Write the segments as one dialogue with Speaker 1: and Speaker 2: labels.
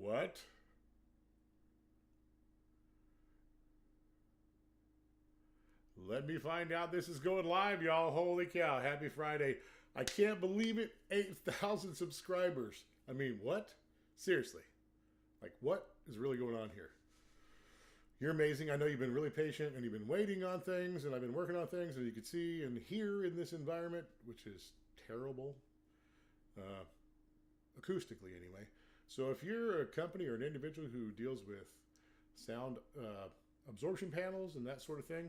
Speaker 1: What? Let me find out this is going live, y'all. Holy cow. Happy Friday. I can't believe it. 8,000 subscribers. I mean, what? Seriously. Like, what is really going on here? You're amazing. I know you've been really patient and you've been waiting on things, and I've been working on things, and you can see and hear in this environment, which is terrible, acoustically anyway. So if you're a company or an individual who deals with sound absorption panels and that sort of thing,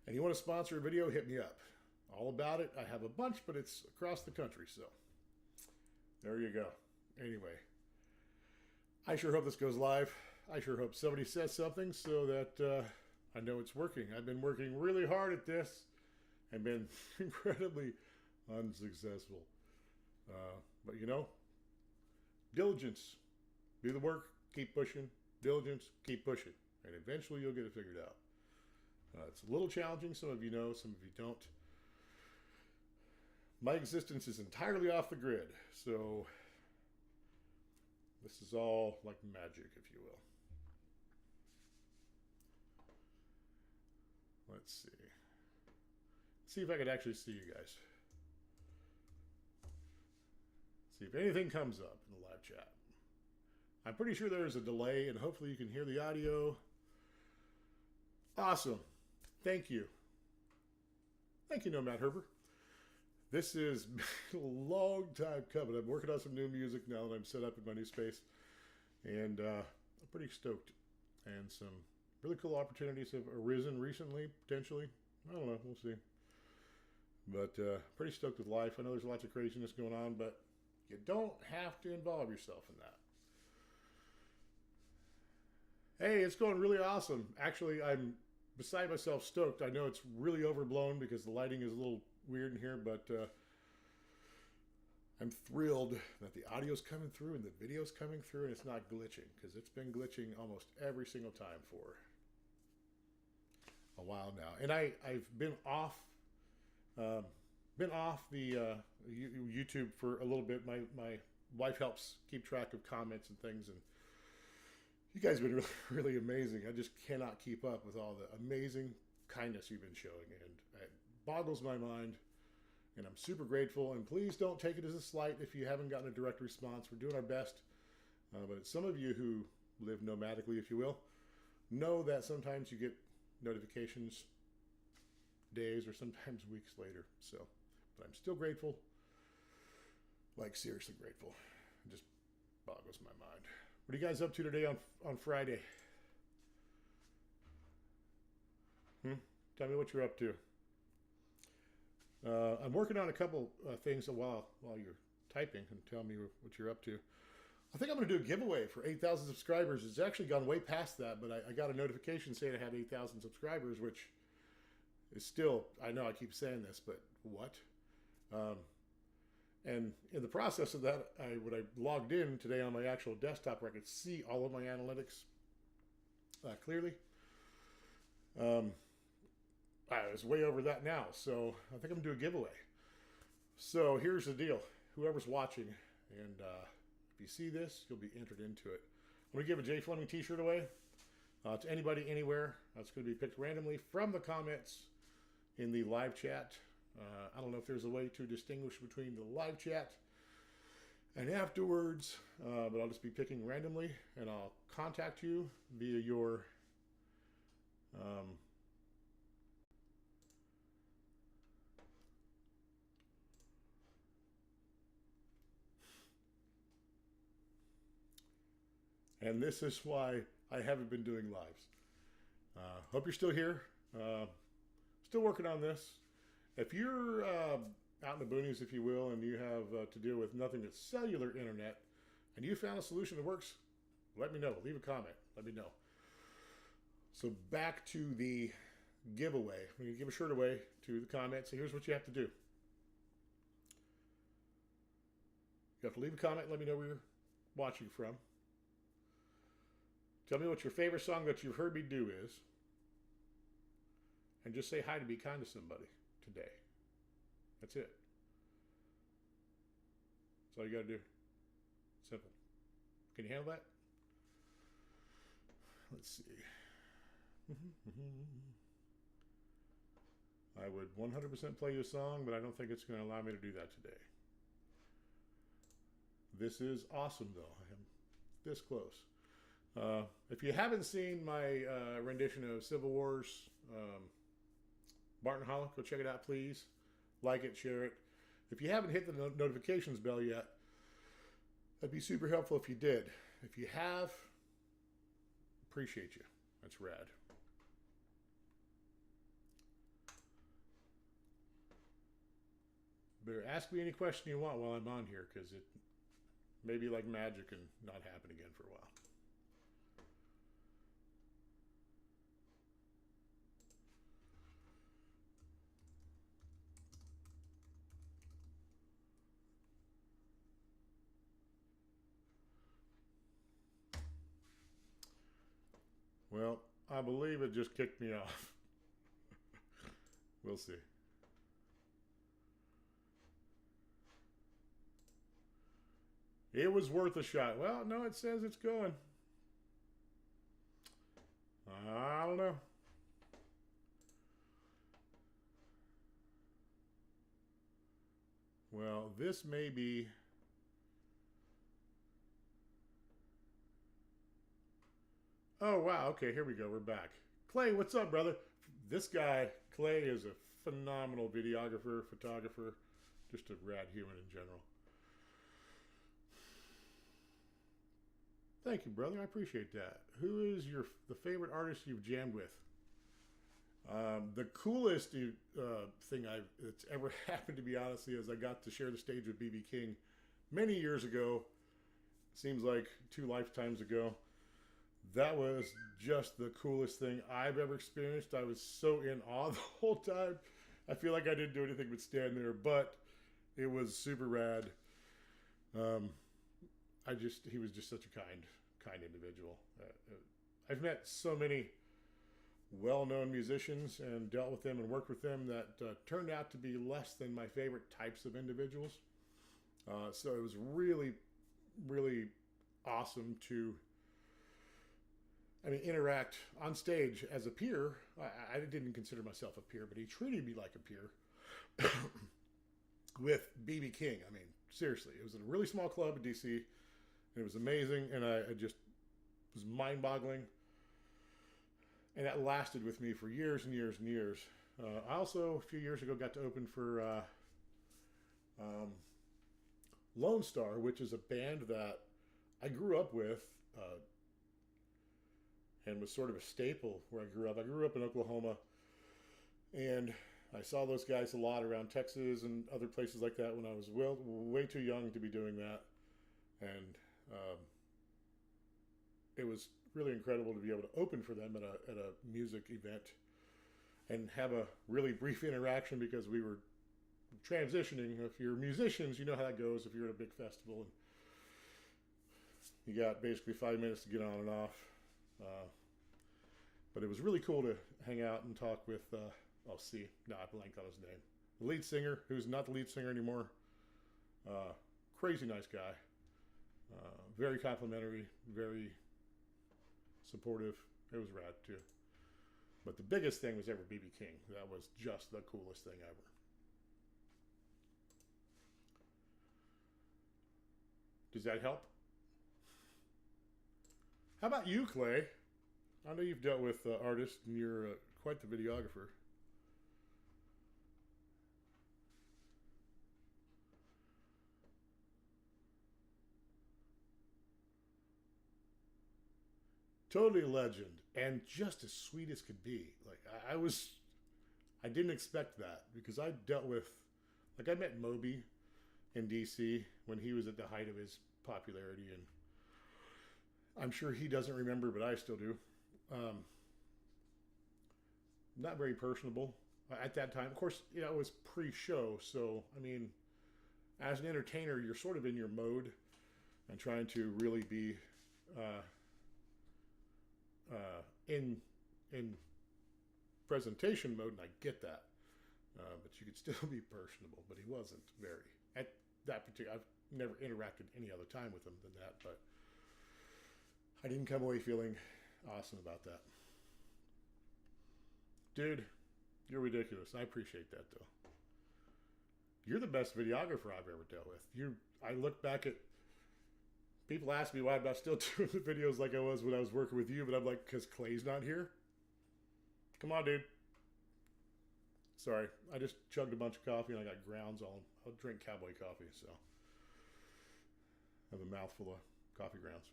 Speaker 1: and you want to sponsor a video, hit me up. All about it. I have a bunch, but it's across the country, so there you go. Anyway, I sure hope this goes live. I sure hope somebody says something so that I know it's working. I've been working really hard at this and been incredibly unsuccessful. But you know, diligence. Do the work, keep pushing. Diligence, keep pushing. And eventually you'll get it figured out. It's a little challenging. Some of you know, some of you don't. My existence is entirely off the grid. So this is all like magic, if you will. Let's see. See if I could actually see you guys. See if anything comes up in the live chat. I'm pretty sure there's a delay, and hopefully you can hear the audio. Awesome. Thank you. Thank you, Nomad Herber. This is a long time coming. I'm working on some new music now that I'm set up in my new space. And I'm pretty stoked. And some really cool opportunities have arisen recently, potentially. I don't know. We'll see. But pretty stoked with life. I know there's lots of craziness going on, but you don't have to involve yourself in that. Hey, it's going really awesome. Actually, I'm beside myself stoked. I know it's really overblown because the lighting is a little weird in here, but I'm thrilled that the audio's coming through and the video's coming through and it's not glitching, because it's been glitching almost every single time for a while now. And I've been off the YouTube for a little bit. My wife helps keep track of comments and things, and you guys have been really, really amazing. I just cannot keep up with all the amazing kindness you've been showing, and it boggles my mind, and I'm super grateful. And please don't take it as a slight if you haven't gotten a direct response. We're doing our best, but some of you who live nomadically, if you will, know that sometimes you get notifications days or sometimes weeks later. So, but I'm still grateful, like seriously grateful. It just boggles my mind. What are you guys up to today on Friday? Tell me what you're up to. I'm working on a couple things while you're typing, and tell me what you're up to. I think I'm going to do a giveaway for 8,000 subscribers. It's actually gone way past that, but I got a notification saying I had 8,000 subscribers, which is still, I know I keep saying this, but what? And in the process of that, when I logged in today on my actual desktop where I could see all of my analytics clearly, I was way over that now. So I think I'm going to do a giveaway. So here's the deal. Whoever's watching, and if you see this, you'll be entered into it. I'm going to give a J Fleming t-shirt away to anybody, anywhere. It's going to be picked randomly from the comments in the live chat. I don't know if there's a way to distinguish between the live chat and afterwards, but I'll just be picking randomly, and I'll contact you via your and this is why I haven't been doing lives. Hope you're still here. Still working on this. If you're out in the boonies, if you will, and you have to deal with nothing but cellular internet, and you found a solution that works, let me know. Leave a comment. Let me know. So back to the giveaway. I'm going to give a shirt away to the comments. So here's what you have to do. You have to leave a comment. Let me know where you're watching from. Tell me what your favorite song that you've heard me do is. And just say hi to Be Kind to Somebody today. That's it. That's all you got to do. Simple. Can you handle that? Let's see. I would 100% play you a song, but I don't think it's going to allow me to do that today. This is awesome, though. I am this close. If you haven't seen my rendition of Civil War's Barton Hollow, go check it out, please. Like it, share it. If you haven't hit the notifications bell yet, that'd be super helpful if you did. If you have, appreciate you. That's rad. Better ask me any question you want while I'm on here, because it may be like magic and not happen again for a while. Well, I believe it just kicked me off. We'll see. It was worth a shot. Well, no, it says it's going. I don't know. Well, this may be... Oh, wow. Okay, here we go. We're back. Clay, what's up, brother? This guy, Clay, is a phenomenal videographer, photographer, just a rad human in general. Thank you, brother. I appreciate that. Who is the favorite artist you've jammed with? The coolest thing that's ever happened, to be honest, is I got to share the stage with B.B. King many years ago. Seems like 2 lifetimes ago. That was just the coolest thing I've ever experienced. I was so in awe the whole time. I feel like I didn't do anything but stand there, but it was super rad. He was just such a kind individual. I've met so many well-known musicians and dealt with them and worked with them that turned out to be less than my favorite types of individuals. So it was really, really awesome to interact on stage as a peer. I didn't consider myself a peer, but he treated me like a peer with B.B. King. I mean, seriously, it was in a really small club in D.C., and it was amazing, and I just was mind-boggling. And that lasted with me for years and years and years. I also, a few years ago, got to open for Lone Star, which is a band that I grew up with, and was sort of a staple where I grew up. I grew up in Oklahoma, and I saw those guys a lot around Texas and other places like that when I was way too young to be doing that. And it was really incredible to be able to open for them at a music event and have a really brief interaction, because we were transitioning. If you're musicians, you know how that goes if you're at a big festival. And you got basically 5 minutes to get on and off. But it was really cool to hang out and talk with, I blanked on his name. The lead singer, who's not the lead singer anymore. Crazy nice guy. Very complimentary, very supportive. It was rad too. But the biggest thing was ever B.B. King. That was just the coolest thing ever. Does that help? How about you, Clay? I know you've dealt with artists, and you're quite the videographer. Totally a legend, and just as sweet as could be. Like I didn't expect that, because I dealt with, like, I met Moby in DC when he was at the height of his popularity, and I'm sure he doesn't remember, but I still do. Not very personable at that time. Of course, it was pre-show, so I mean, as an entertainer, you're sort of in your mode and trying to really be in presentation mode, and I get that. But you could still be personable, but he wasn't very at that particular. I've never interacted any other time with him than that, but I didn't come away feeling awesome about that. Dude, you're ridiculous. I appreciate that, though. You're the best videographer I've ever dealt with. I look back at people ask me why I'm not still doing the videos like I was when I was working with you, but I'm like, because Clay's not here. Come on, dude. Sorry, I just chugged a bunch of coffee and I got grounds all. I'll drink cowboy coffee, so I have a mouthful of coffee grounds.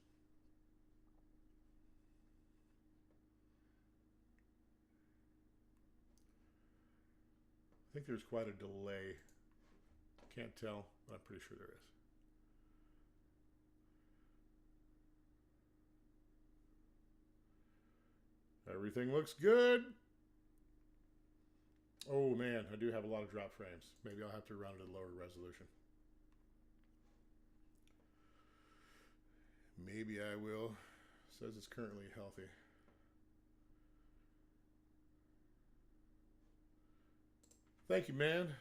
Speaker 1: I think there's quite a delay. Can't tell, but I'm pretty sure there is. Everything looks good. Oh man, I do have a lot of drop frames. Maybe I'll have to run it at a lower resolution. Maybe I will. It says it's currently healthy. Thank you, man.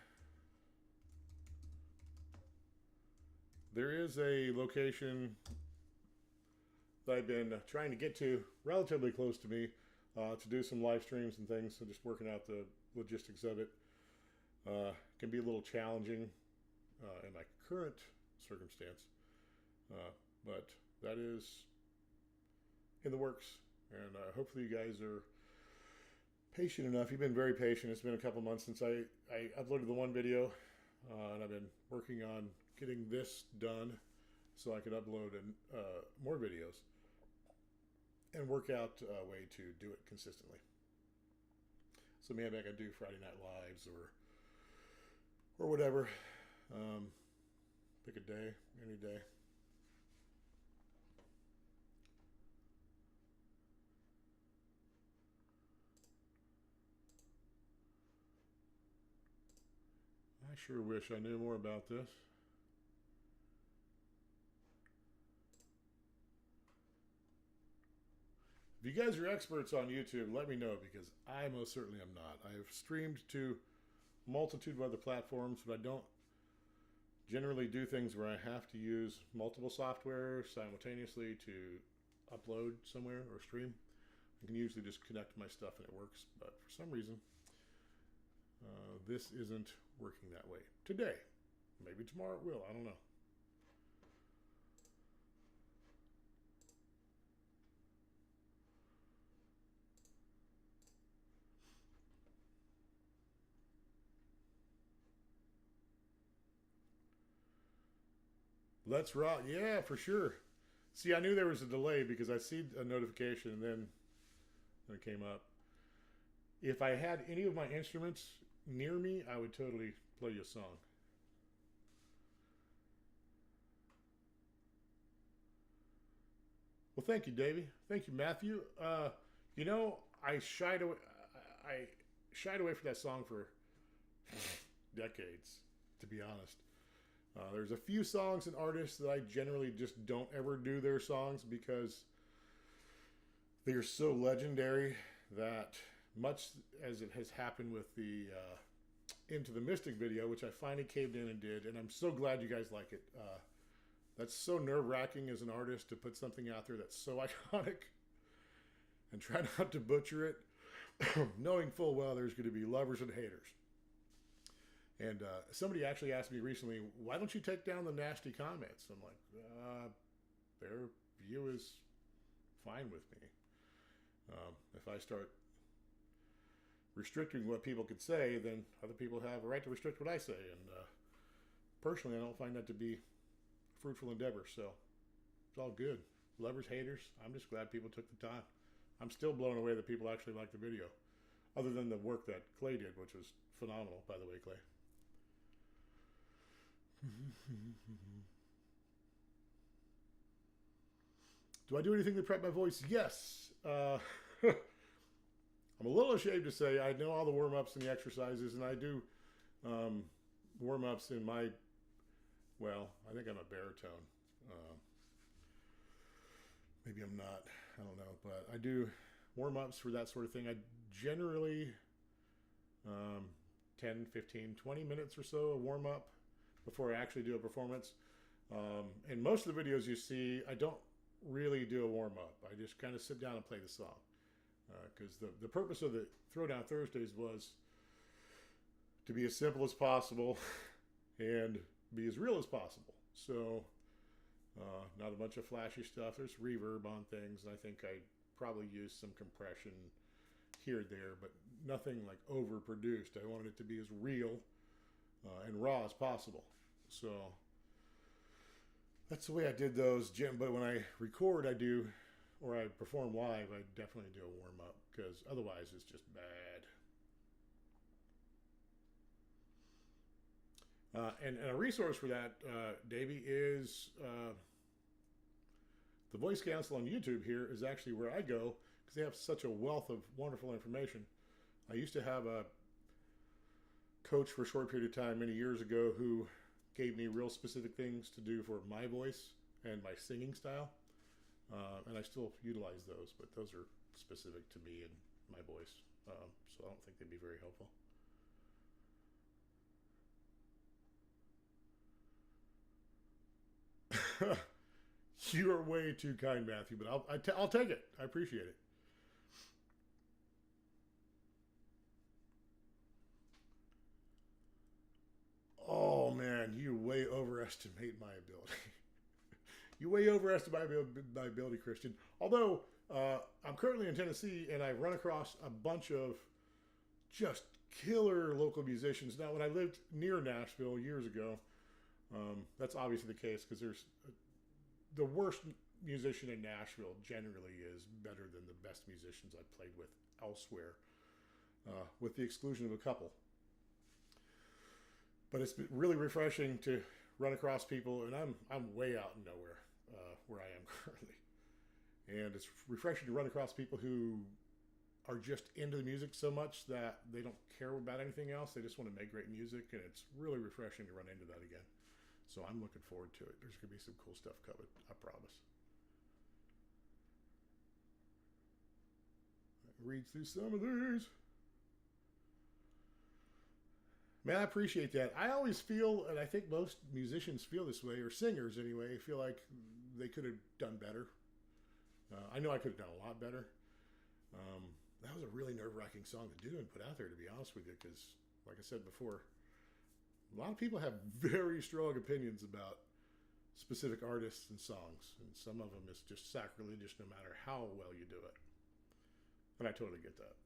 Speaker 1: There is a location that I've been trying to get to relatively close to me to do some live streams and things. So just working out the logistics of it. Can be a little challenging in my current circumstance. But that is in the works. And hopefully you guys are patient enough. You've been very patient. It's been a couple months since I uploaded the one video. And I've been working on getting this done so I could upload more videos and work out a way to do it consistently. So maybe I could do Friday Night Lives or whatever. Pick a day, any day. I sure wish I knew more about this. If you guys are experts on YouTube, let me know, because I most certainly am not. I have streamed to a multitude of other platforms, but I don't generally do things where I have to use multiple software simultaneously to upload somewhere or stream. I can usually just connect my stuff and it works, but for some reason, this isn't working that way today. Maybe tomorrow it will. I don't know. Let's rock. Yeah, for sure. See, I knew there was a delay because I see a notification and then it came up. If I had any of my instruments near me, I would totally play you a song. Well, thank you, Davey. Thank you, Matthew. You know, I shied away from that song for decades, to be honest. There's a few songs and artists that I generally just don't ever do their songs because they're so legendary that, much as it has happened with the Into the Mystic video, which I finally caved in and did, and I'm so glad you guys like it. That's so nerve-wracking as an artist to put something out there that's so iconic and try not to butcher it, knowing full well there's going to be lovers and haters. And somebody actually asked me recently, why don't you take down the nasty comments? I'm like, their view is fine with me. If I start restricting what people could say, then other people have a right to restrict what I say. And personally, I don't find that to be a fruitful endeavor. So it's all good. Lovers, haters, I'm just glad people took the time. I'm still blown away that people actually like the video. Other than the work that Clay did, which was phenomenal, by the way, Clay. Do I do anything to prep my voice? Yes. I'm a little ashamed to say I know all the warm-ups and the exercises, and I do warm-ups in my, well, I think I'm a baritone. Maybe I'm not. I don't know. But I do warm-ups for that sort of thing. I generally 10, 15, 20 minutes or so of warm-up before I actually do a performance. And most of the videos you see, I don't really do a warm up. I just kind of sit down and play the song. Because the purpose of the Throwdown Thursdays was to be as simple as possible and be as real as possible. So, not a bunch of flashy stuff. There's reverb on things. I think I probably used some compression here and there, but nothing like overproduced. I wanted it to be as real and raw as possible. So, that's the way I did those. But when I record, I do, or I perform live, I definitely do a warm up, because otherwise it's just bad. And a resource for that, Davey, is the Voice Council on YouTube here is actually where I go, because they have such a wealth of wonderful information. I used to have a coach for a short period of time many years ago who gave me real specific things to do for my voice and my singing style. And I still utilize those, but those are specific to me and my voice. So I don't think they'd be very helpful. You are way too kind, Matthew, but I'll take it. I appreciate it. Oh man, you way overestimate my ability. You way overestimate my ability, Christian. Although I'm currently in Tennessee and I've run across a bunch of just killer local musicians. Now, when I lived near Nashville years ago, that's obviously the case, because there's the worst musician in Nashville generally is better than the best musicians I've played with elsewhere, with the exclusion of a couple. But it's been really refreshing to run across people, and I'm way out in nowhere where I am currently. And it's refreshing to run across people who are just into the music so much that they don't care about anything else. They just want to make great music, and it's really refreshing to run into that again. So I'm looking forward to it. There's going to be some cool stuff coming, I promise. Read through some of these. Man, I appreciate that. I always feel, and I think most musicians feel this way, or singers anyway, feel like they could have done better. I know I could have done a lot better. That was a really nerve-wracking song to do and put out there, to be honest with you, because, like I said before, a lot of people have very strong opinions about specific artists and songs, and some of them is just sacrilegious no matter how well you do it. And I totally get that.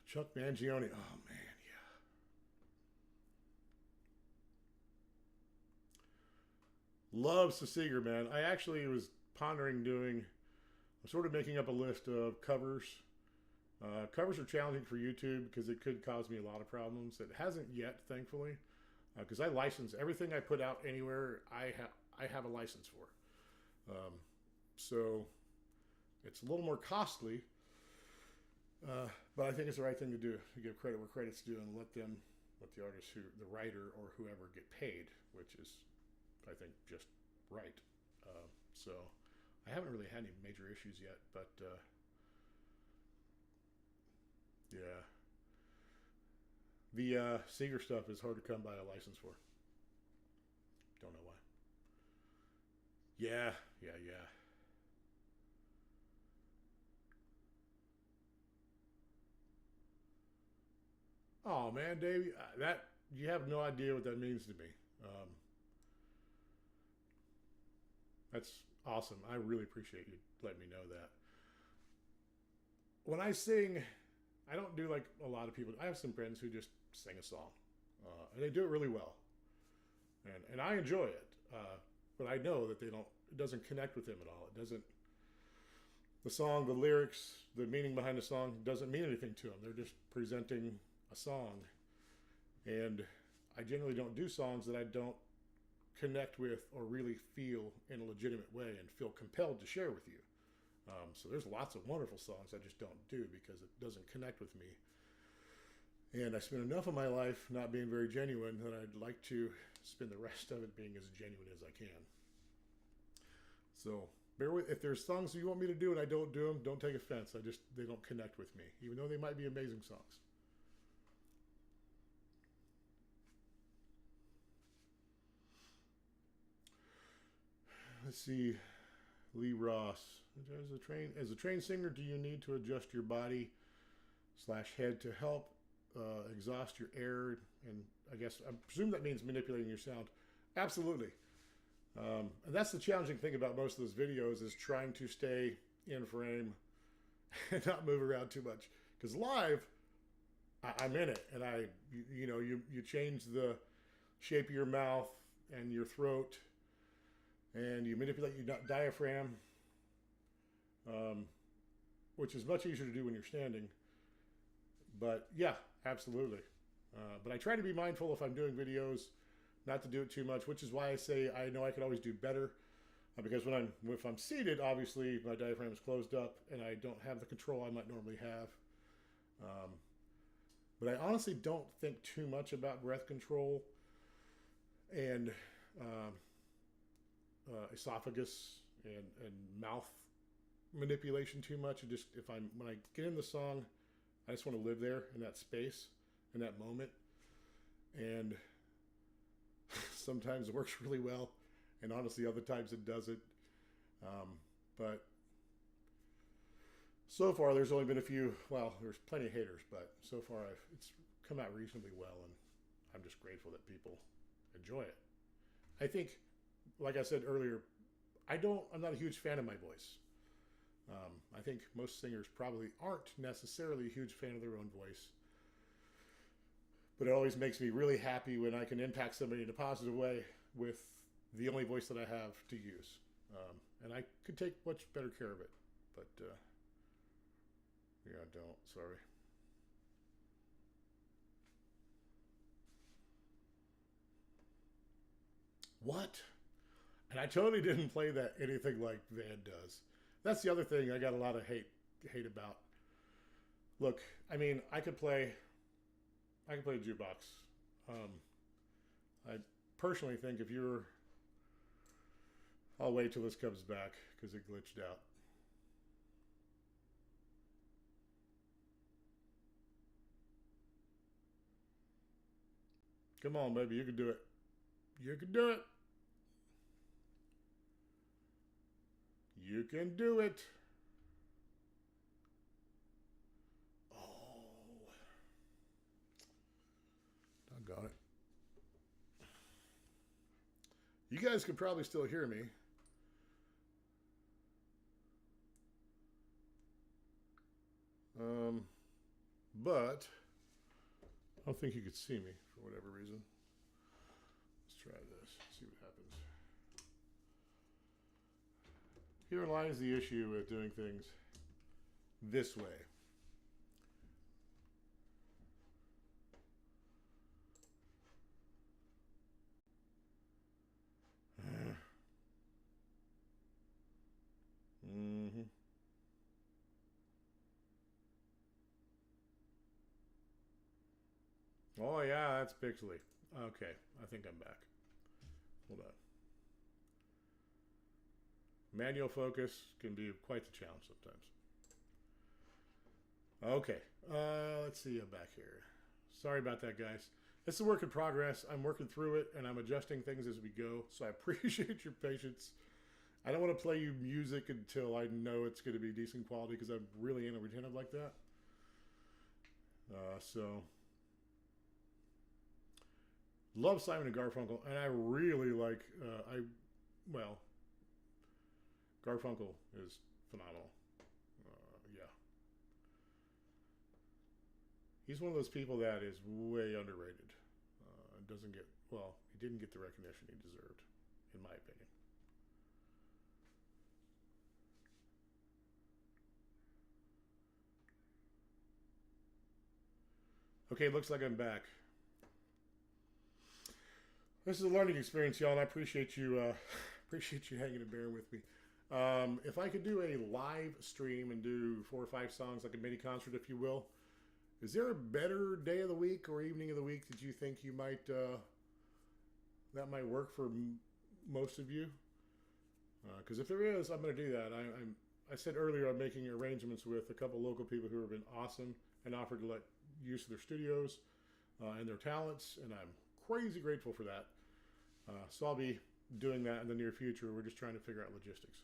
Speaker 1: Chuck Mangione. Oh, man, yeah. Love Seeger, man. I actually was pondering I'm sort of making up a list of covers. Covers are challenging for YouTube because it could cause me a lot of problems. It hasn't yet, thankfully, because I license everything I put out anywhere. I have a license for, so it's a little more costly. But I think it's the right thing to do, to give credit where credit's due and let the artist, the writer or whoever, get paid, which is, I think, just right. So I haven't really had any major issues yet, but yeah. The Seeger stuff is hard to come by a license for. Don't know why. Yeah. Oh man, Davey, that you have no idea what that means to me. That's awesome. I really appreciate you letting me know that. When I sing, I don't do like a lot of people. I have some friends who just sing a song, and they do it really well, and I enjoy it. But I know that it doesn't connect with them at all. It doesn't. The song, the lyrics, the meaning behind the song doesn't mean anything to them. They're just presenting a song, and I generally don't do songs that I don't connect with or really feel in a legitimate way and feel compelled to share with you. So there's lots of wonderful songs I just don't do because it doesn't connect with me, and I spend enough of my life not being very genuine that I'd like to spend the rest of it being as genuine as I can. So bear with, if there's songs you want me to do and I don't do them, don't take offense. They don't connect with me, even though they might be amazing songs. Let's see. Lee Ross. As a trained singer, do you need to adjust your body / head to help exhaust your air? And I guess I presume that means manipulating your sound. Absolutely. And that's the challenging thing about most of those videos is trying to stay in frame and not move around too much. Because live, I'm in it, and you change the shape of your mouth and your throat, and you manipulate your diaphragm, which is much easier to do when you're standing. But yeah, absolutely. But I try to be mindful if I'm doing videos, not to do it too much, which is why I say I know I could always do better. Because if I'm seated, obviously my diaphragm is closed up and I don't have the control I might normally have. But I honestly don't think too much about breath control and esophagus and mouth manipulation too much. Just when I get in the song, I just want to live there in that space, in that moment. And sometimes it works really well, and honestly, other times it doesn't. But so far, there's only been a few. Well, there's plenty of haters, but so far, it's come out reasonably well, and I'm just grateful that people enjoy it. I think, like I said earlier, I'm not a huge fan of my voice. I think most singers probably aren't necessarily a huge fan of their own voice. But it always makes me really happy when I can impact somebody in a positive way with the only voice that I have to use. And I could take much better care of it. But, yeah, I don't. Sorry. What? And I totally didn't play that anything like Van does. That's the other thing I got a lot of hate about. Look, I mean, I could play a jukebox. I personally think I'll wait till this comes back because it glitched out. Come on, baby, you can do it. You can do it. You can do it. Oh. Doggone it. You guys can probably still hear me. But I don't think you could see me for whatever reason. Let's try this, see what happens. Here lies the issue with doing things this way. Mm-hmm. Oh yeah, that's pixely. Okay, I think I'm back. Hold on. Manual focus can be quite the challenge sometimes. Okay, let's see, I'm back here. Sorry about that, guys. It's a work in progress. I'm working through it, and I'm adjusting things as we go, so I appreciate your patience. I don't want to play you music until I know it's going to be decent quality, because I'm really retentive like that. So, love Simon and Garfunkel, and I really like, Garfunkel is phenomenal. Yeah. He's one of those people that is way underrated. He didn't get the recognition he deserved, in my opinion. Okay, looks like I'm back. This is a learning experience, y'all, and I appreciate you hanging and bearing with me. If I could do a live stream and do 4 or 5 songs, like a mini concert, if you will, is there a better day of the week or evening of the week that you think you might that might work for most of you? Because if there is, I'm going to do that. I said earlier I'm making arrangements with a couple local people who have been awesome and offered to let use of their studios and their talents, and I'm crazy grateful for that. So I'll be doing that in the near future. We're just trying to figure out logistics.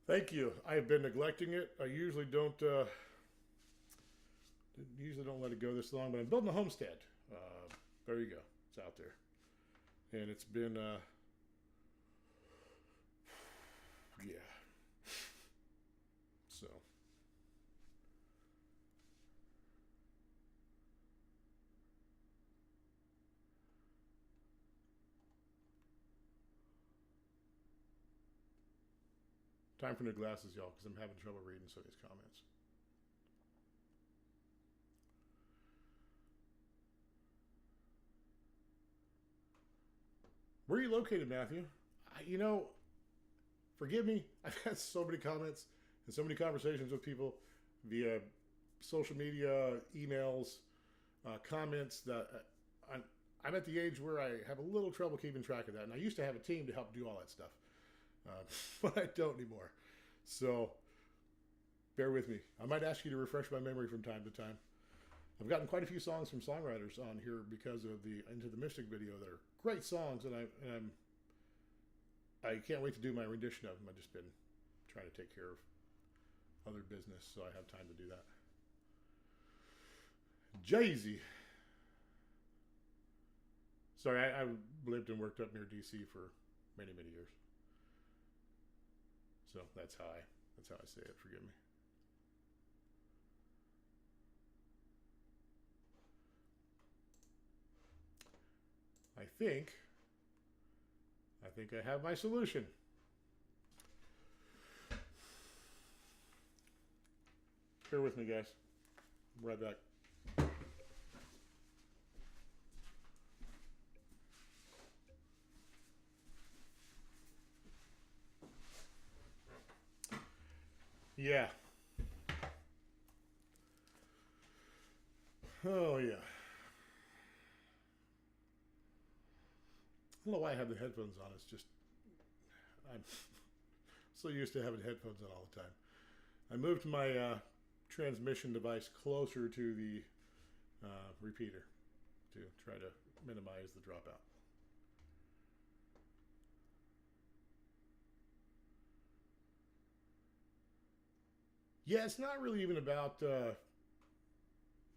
Speaker 1: Thank you. I've been neglecting it. I usually don't let it go this long, but I'm building a homestead. There you go. It's out there, and it's been yeah. So. Time for new glasses, y'all, because I'm having trouble reading some of these comments. Where are you located, Matthew? Forgive me. I've had so many comments and so many conversations with people via social media, emails, comments that I'm at the age where I have a little trouble keeping track of that. And I used to have a team to help do all that stuff. But I don't anymore. So bear with me. I might ask you to refresh my memory from time to time. I've gotten quite a few songs from songwriters on here because of the Into the Mystic video that are great songs, and I can't wait to do my rendition of them. I've just been trying to take care of other business, so I have time to do that. Jay-Z. Sorry, I lived and worked up near DC for many, many years. So that's how I say it. Forgive me. I think I have my solution. Bear with me, guys. I'm right back. Yeah. Oh, yeah. I don't know why I have the headphones on. It's just, I'm so used to having headphones on all the time. I moved my transmission device closer to the repeater to try to minimize the dropout. Yeah, it's not really even about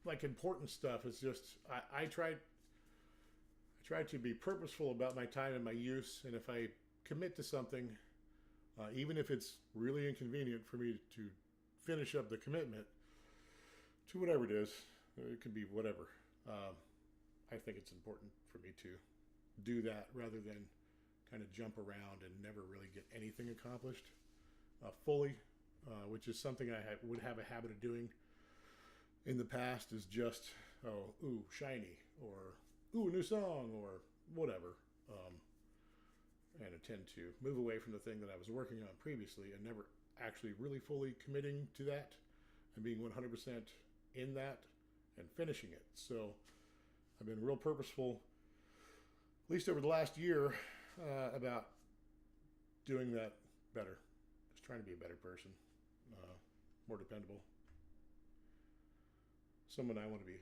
Speaker 1: like important stuff. It's just I try to be purposeful about my time and my use, and if I commit to something, even if it's really inconvenient for me to finish up the commitment to whatever it is, it could be whatever. I think it's important for me to do that rather than kind of jump around and never really get anything accomplished fully, which is something I would have a habit of doing in the past, is just, ooh, shiny, or ooh, new song, or whatever, and I tend to move away from the thing that I was working on previously and never actually really fully committing to that and being 100% in that and finishing it. So I've been real purposeful, at least over the last year, about doing that better. Just trying to be a better person, more dependable, someone I want to be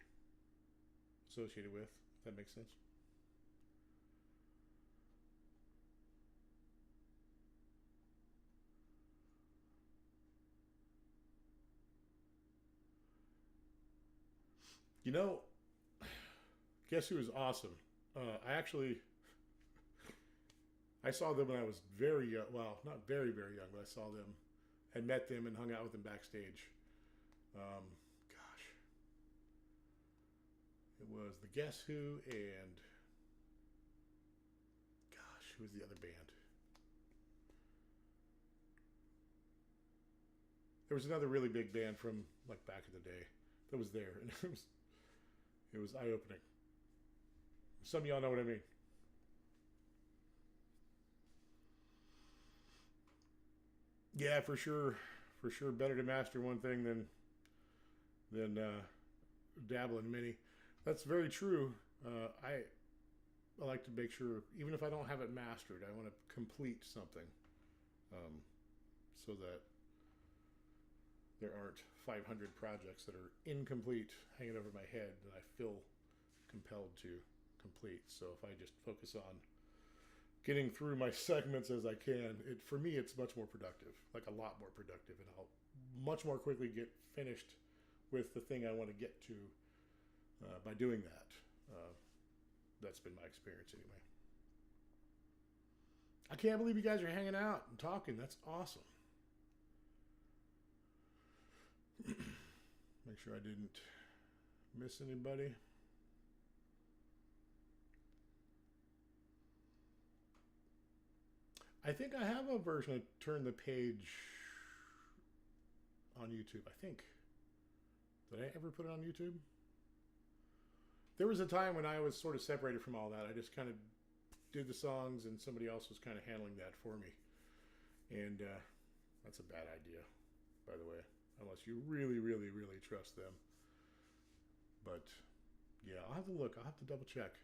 Speaker 1: associated with, if that makes sense. You know, guess who was awesome? I saw them when I was very young. Well, not very, very young, but I saw them, had met them and hung out with them backstage. It was the Guess Who and, who was the other band? There was another really big band from like back in the day that was there, and it was eye-opening. Some of y'all know what I mean. Yeah, for sure. For sure, better to master one thing than dabble in many. That's very true. I like to make sure, even if I don't have it mastered, I want to complete something, so that there aren't 500 projects that are incomplete hanging over my head that I feel compelled to complete. So if I just focus on getting through my segments as I can, for me it's much more productive, like a lot more productive, and I'll much more quickly get finished with the thing I want to get to by doing that. That's been my experience anyway. I can't believe you guys are hanging out and talking. That's awesome. Make sure I didn't miss anybody. I think I have a version of Turn the Page on YouTube. I think. Did I ever put it on YouTube? There was a time when I was sort of separated from all that. I just kind of did the songs and somebody else was kind of handling that for me. And that's a bad idea, by the way, unless you really, really, really trust them. But yeah, I'll have to look. I'll have to double check.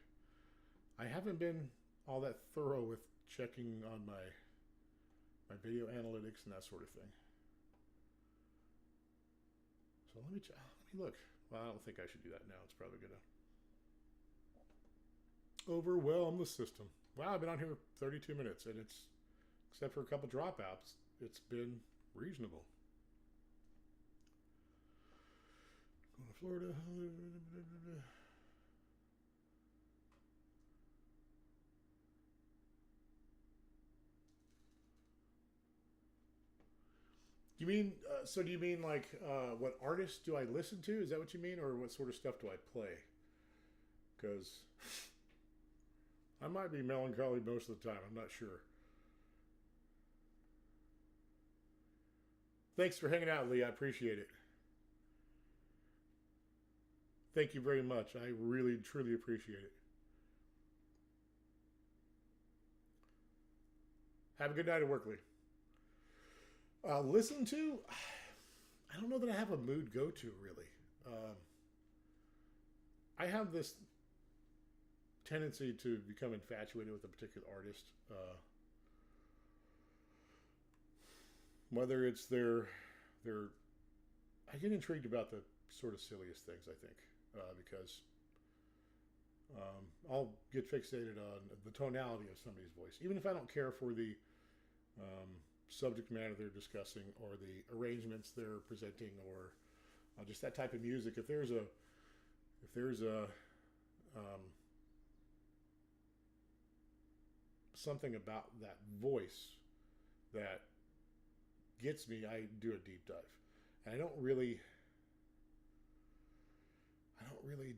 Speaker 1: I haven't been all that thorough with checking on my video analytics and that sort of thing. So let me look. Well, I don't think I should do that now. It's probably gonna overwhelm the system. Wow, I've been on here 32 minutes, and it's, except for a couple dropouts, it's been reasonable. Going to Florida. You mean, so do you mean like what artists do I listen to? Is that what you mean? Or what sort of stuff do I play? Because I might be melancholy most of the time. I'm not sure. Thanks for hanging out, Lee. I appreciate it. Thank you very much. I really, truly appreciate it. Have a good night at work, Lee. Listen to, I don't know that I have a mood go-to, really. I have this tendency to become infatuated with a particular artist. Whether it's their, I get intrigued about the sort of silliest things, I think, because I'll get fixated on the tonality of somebody's voice, even if I don't care for the subject matter they're discussing or the arrangements they're presenting or just that type of music. If there's a something about that voice that gets me, I do a deep dive. And I don't really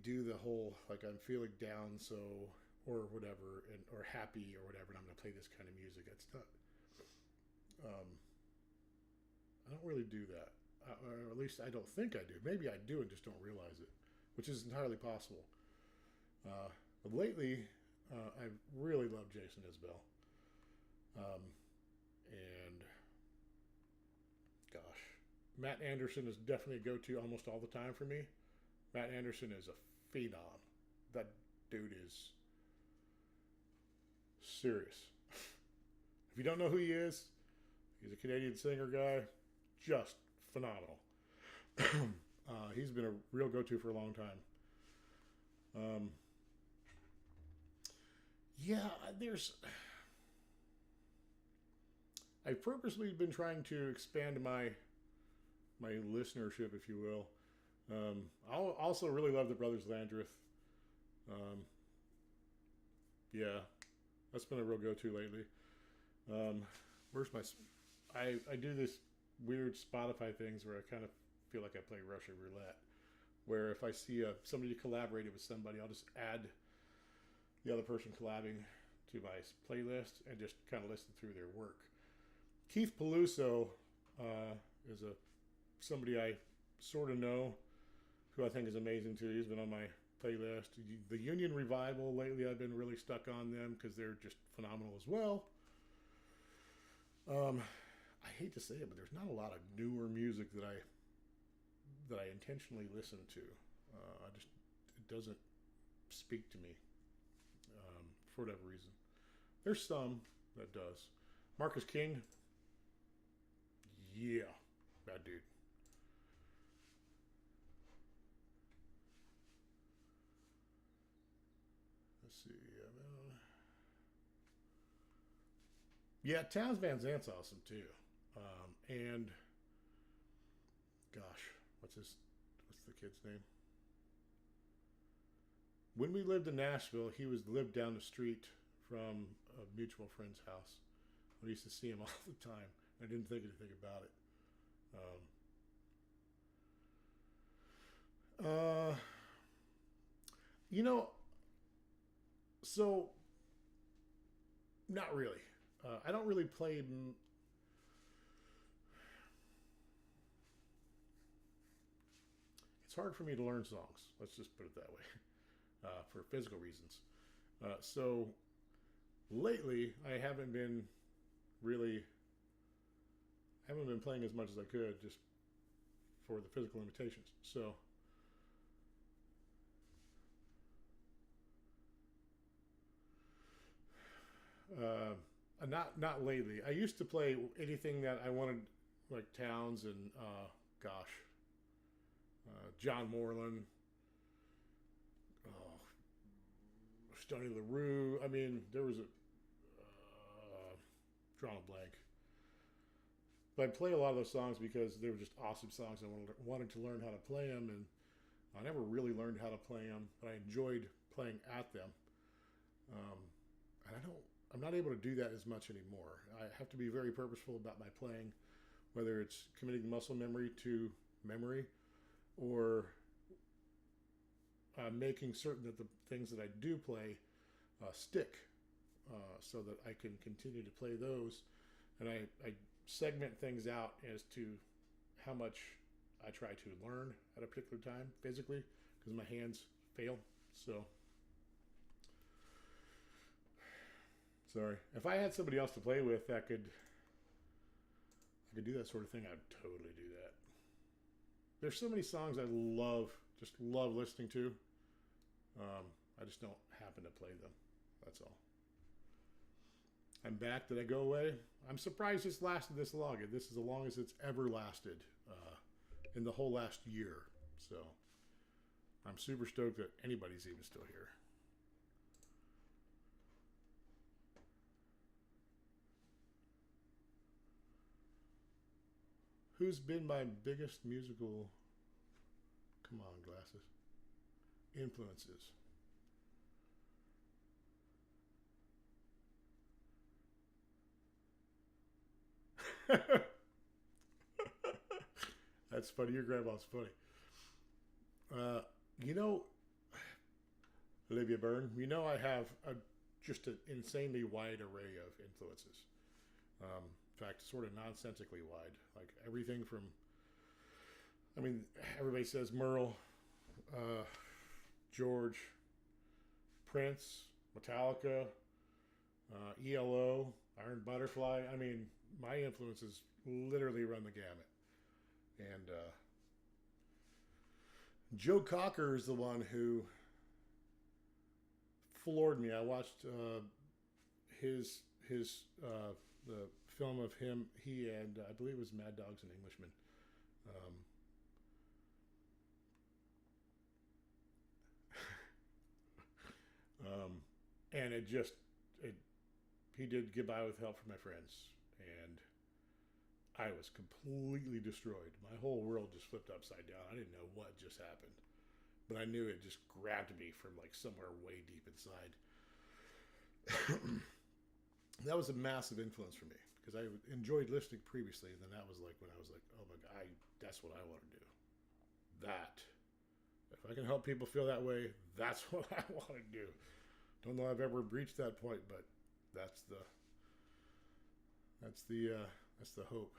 Speaker 1: do the whole like I'm feeling down so or whatever or happy or whatever and I'm gonna play this kind of music. It's not. I don't really do that, or at least I don't think I do. Maybe I do and just don't realize it, which is entirely possible. But lately, I really love Jason Isbell, and gosh, Matt Anderson is definitely a go-to almost all the time for me. Matt Anderson is a phenom. That dude is serious. If you don't know who he is, he's a Canadian singer guy, just phenomenal. He's been a real go-to for a long time. I've purposely been trying to expand my listenership, if you will. I also really love the Brothers Landreth. That's been a real go-to lately. Where's my... I do this weird Spotify things where I kind of feel like I play Russian roulette, where if I see somebody collaborated with somebody, I'll just add the other person collabing to my playlist and just kind of listen through their work. Keith Peluso is somebody I sort of know, who I think is amazing too. He's been on my playlist. The Union Revival lately, I've been really stuck on them because they're just phenomenal as well. I hate to say it, but there's not a lot of newer music that I intentionally listen to. It doesn't speak to me for whatever reason. There's some that does. Marcus King, yeah, that dude. Let's Yeah, Towns Van Zant's awesome too. And gosh, what's the kid's name? When we lived in Nashville, he lived down the street from a mutual friend's house. I used to see him all the time. I didn't think anything about it. You know, so not really. I don't really play. It's hard for me to learn songs. Let's just put it that way, for physical reasons. So lately, I haven't been playing as much as I could, just for the physical limitations. So not lately. I used to play anything that I wanted, like Towns and John Moreland, Stoney LaRue. I mean, there was a drawing a blank. But I play a lot of those songs because they were just awesome songs. I wanted to learn how to play them, and I never really learned how to play them, but I enjoyed playing at them. And I'm not able to do that as much anymore. I have to be very purposeful about my playing, whether it's committing muscle memory to memory, or making certain that the things that I do play stick, so that I can continue to play those. And I segment things out as to how much I try to learn at a particular time physically, because my hands fail. So, sorry. If I had somebody else to play with that I could do that sort of thing, I'd totally do that. There's so many songs I just love listening to. I just don't happen to play them. That's all. I'm back. Did I go away? I'm surprised it's lasted this long. This is the longest it's ever lasted in the whole last year. So I'm super stoked that anybody's even still here. Who's been my biggest musical, come on, glasses, influences? That's funny. Your grandma's funny. You know, Olivia Byrne, I have just an insanely wide array of influences. In fact, sort of nonsensically wide. Like everything from, everybody says Merle, George, Prince, Metallica, ELO, Iron Butterfly. My influences literally run the gamut. And Joe Cocker is the one who floored me. I watched the film of him. He and I believe it was Mad Dogs and Englishmen. And he did Goodbye with Help from My Friends, and I was completely destroyed. My whole world just flipped upside down. I didn't know what just happened, but I knew it just grabbed me from like somewhere way deep inside. That was a massive influence for me because I enjoyed listening previously, and then that was like when I was like, oh my God, that's what I want to do. That. If I can help people feel that way, that's what I want to do. Don't know if I've ever reached that point, but that's the hope.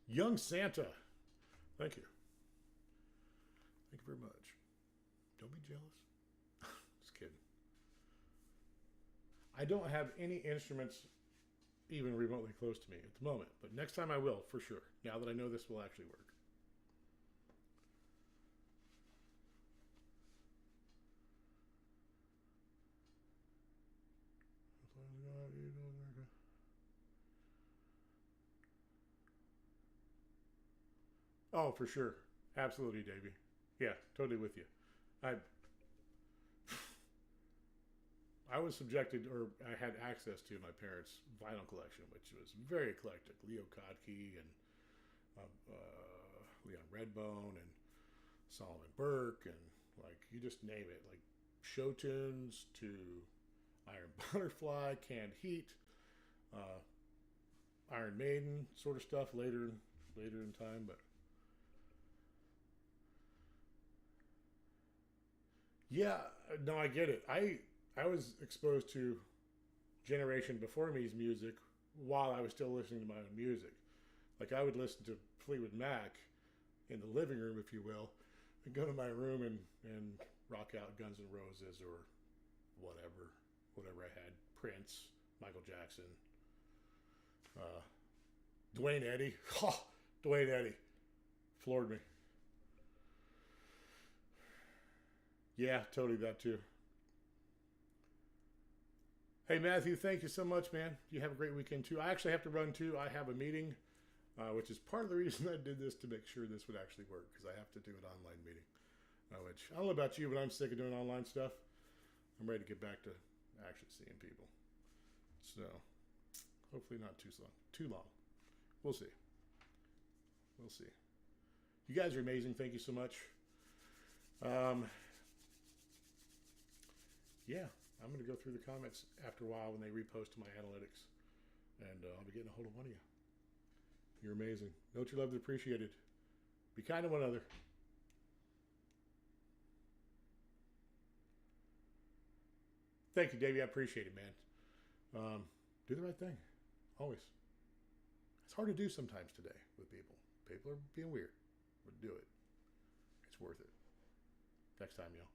Speaker 1: Young Santa. Thank you. Thank you very much. Don't be jealous. Just kidding. I don't have any instruments even remotely close to me at the moment, but next time I will, for sure, now that I know this will actually work. Oh, for sure. Absolutely, Davey. Yeah, totally with you. I I was subjected, or I had access to my parents' vinyl collection, which was very eclectic. Leo Kottke and Leon Redbone and Solomon Burke, and like you just name it, like show tunes to Iron Butterfly, Canned Heat, Iron Maiden sort of stuff later in time. But yeah, no, I get it. I was exposed to generation before me's music while I was still listening to my own music. Like I would listen to Fleetwood Mac in the living room, if you will, and go to my room and rock out Guns N' Roses or whatever I had. Prince, Michael Jackson, Dwayne Eddy. Oh, Dwayne Eddy floored me. Yeah, totally that too. Hey Matthew, thank you so much, man. You have a great weekend too. I actually have to run too. I have a meeting, which is part of the reason I did this, to make sure this would actually work, because I have to do an online meeting. Which I don't know about you, but I'm sick of doing online stuff. I'm ready to get back to actually seeing people. So hopefully not too long. Too long. We'll see. We'll see. You guys are amazing. Thank you so much. Yeah, I'm going to go through the comments after a while when they repost to my analytics, and I'll be getting a hold of one of you. You're amazing. Don't you love and appreciate it? Be kind to one another. Thank you, Davey. I appreciate it, man. Do the right thing. Always. It's hard to do sometimes today with people. People are being weird. But do it. It's worth it. Next time, y'all.